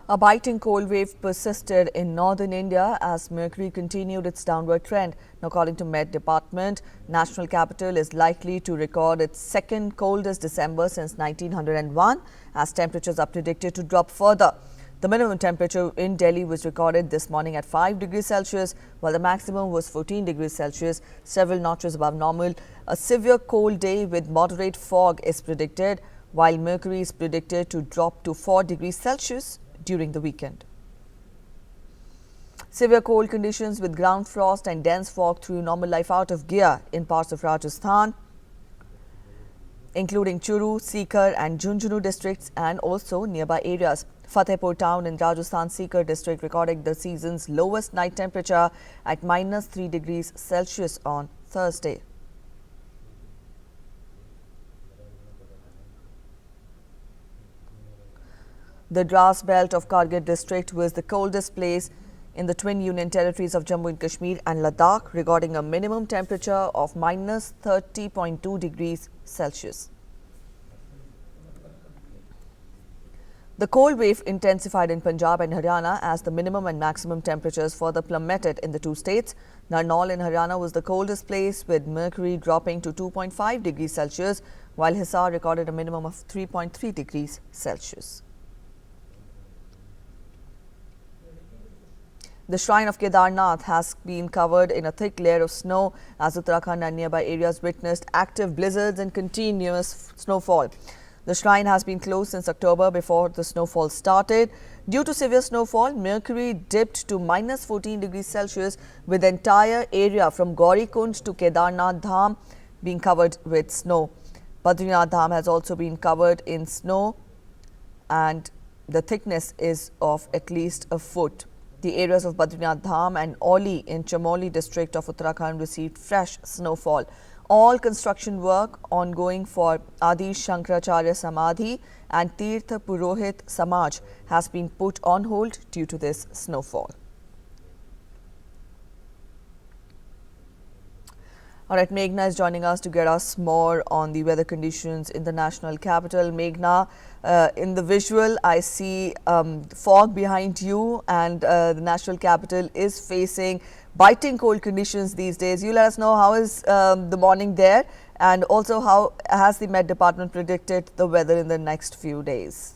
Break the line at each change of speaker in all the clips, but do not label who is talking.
A biting cold wave persisted in northern India as mercury continued its downward trend. Now, according to Met Department, national capital is likely to record its second coldest December since 1901 as temperatures are predicted to drop further. The minimum temperature in Delhi was recorded this morning at 5 degrees Celsius, while the maximum was 14 degrees Celsius, several notches above normal. A severe cold day with moderate fog is predicted, while mercury is predicted to drop to 4 degrees Celsius during the weekend. Severe cold conditions with ground frost and dense fog threw normal life out of gear in parts of Rajasthan, including Churu, Sikar and Jhunjhunu districts and also nearby areas. Fatehpur town in Rajasthan Sikar district recorded the season's lowest night temperature at -3 degrees Celsius on Thursday. The Dras belt of Kargil district was the coldest place in the twin union territories of Jammu and Kashmir and Ladakh, recording a minimum temperature of -30.2 degrees Celsius. The cold wave intensified in Punjab and Haryana as the minimum and maximum temperatures further plummeted in the two states. Narnaul in Haryana was the coldest place with mercury dropping to 2.5 degrees Celsius, while Hisar recorded a minimum of 3.3 degrees Celsius. The shrine of Kedarnath has been covered in a thick layer of snow as Uttarakhand and nearby areas witnessed active blizzards and continuous snowfall. The shrine has been closed since October before the snowfall started. Due to severe snowfall, mercury dipped to -14 degrees Celsius, with the entire area from Gaurikund to Kedarnath Dham being covered with snow. Badrinath Dham has also been covered in snow and the thickness is of at least a foot. The areas of Badrinath Dham and Auli in Chamoli district of Uttarakhand received fresh snowfall. All construction work ongoing for Adi Shankaracharya Samadhi and Tirtha Purohit Samaj has been put on hold due to this snowfall. All right, Meghna is joining us to get us more on the weather conditions in the national capital. Meghna, in the visual, I see fog behind you, and the national capital is facing biting cold conditions these days. You let us know how is the morning there, and also how has the Met Department predicted the weather in the next few days?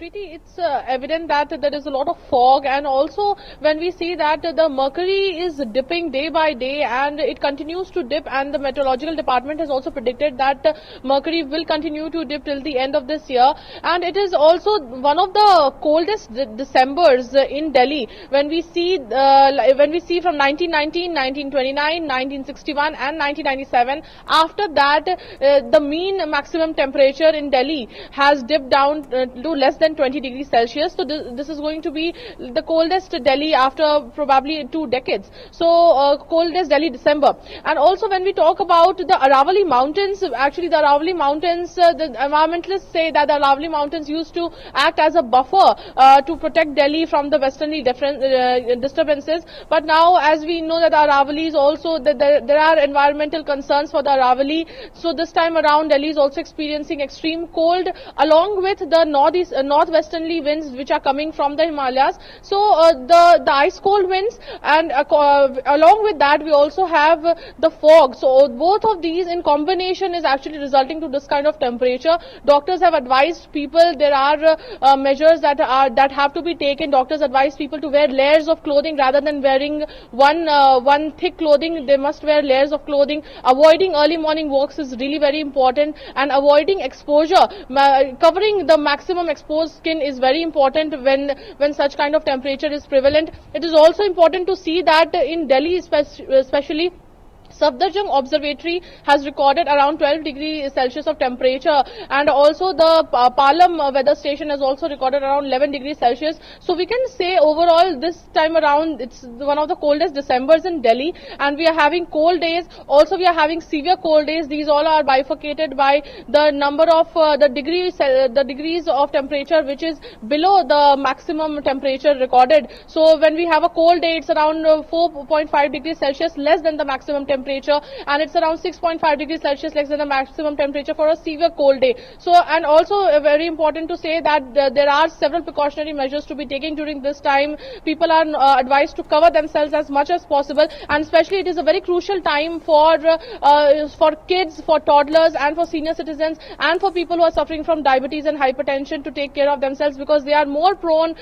Preeti, it's evident that there is a lot of fog, and also when we see that the mercury is dipping day by day and it continues to dip, and the meteorological department has also predicted that mercury will continue to dip till the end of this year, and it is also one of the coldest Decembers in Delhi when we see from 1919, 1929, 1961 and 1997. After that, the mean maximum temperature in Delhi has dipped down to less than 20 degrees Celsius. So this is going to be the coldest Delhi after probably 2 decades. So coldest Delhi December. And also when we talk about the Aravalli Mountains, actually the Aravalli Mountains, the environmentalists say that the Aravalli Mountains used to act as a buffer to protect Delhi from the westerly disturbances. But now, as we know that the Aravalli is also, there are environmental concerns for the Aravalli. So this time around Delhi is also experiencing extreme cold along with the northwesterly winds which are coming from the Himalayas. So the ice cold winds, and along with that we also have the fog. So both of these in combination is actually resulting to this kind of temperature. Doctors have advised people, there are measures that have to be taken. Doctors advise people to wear layers of clothing rather than wearing one thick clothing. They must wear layers of clothing. Avoiding early morning walks is really very important, and avoiding exposure, covering the maximum exposed skin is very important when such kind of temperature is prevalent. It is also important to see that in Delhi especially, Safdarjung Observatory has recorded around 12 degrees Celsius of temperature, and also the Palam weather station has also recorded around 11 degrees Celsius. So we can say overall this time around it's one of the coldest Decembers in Delhi, and we are having cold days. Also we are having severe cold days. These all are bifurcated by the number of the degrees of temperature which is below the maximum temperature recorded. So when we have a cold day, it's around 4.5 degrees Celsius less than the maximum temperature temperature, and it's around 6.5 degrees Celsius less than the maximum temperature for a severe cold day. So, and also very important to say that there are several precautionary measures to be taken during this time. People are advised to cover themselves as much as possible, and especially it is a very crucial time for kids, for toddlers, and for senior citizens, and for people who are suffering from diabetes and hypertension to take care of themselves, because they are more prone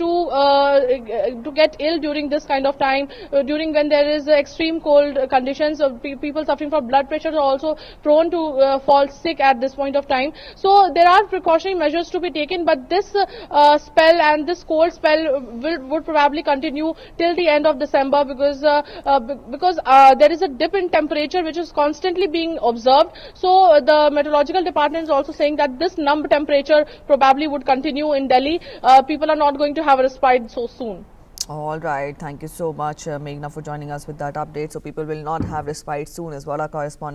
to get ill during this kind of time. During when there is extreme cold conditions, people suffering from blood pressure are also prone to fall sick at this point of time. So there are precautionary measures to be taken, but this spell and this cold spell would probably continue till the end of December, because there is a dip in temperature which is constantly being observed. So the meteorological department is also saying that this numb temperature probably would continue in Delhi. People are not going to have a respite so soon.
All right. Thank you so much, Meghna, for joining us with that update. So people will not have respite soon, is what our correspondent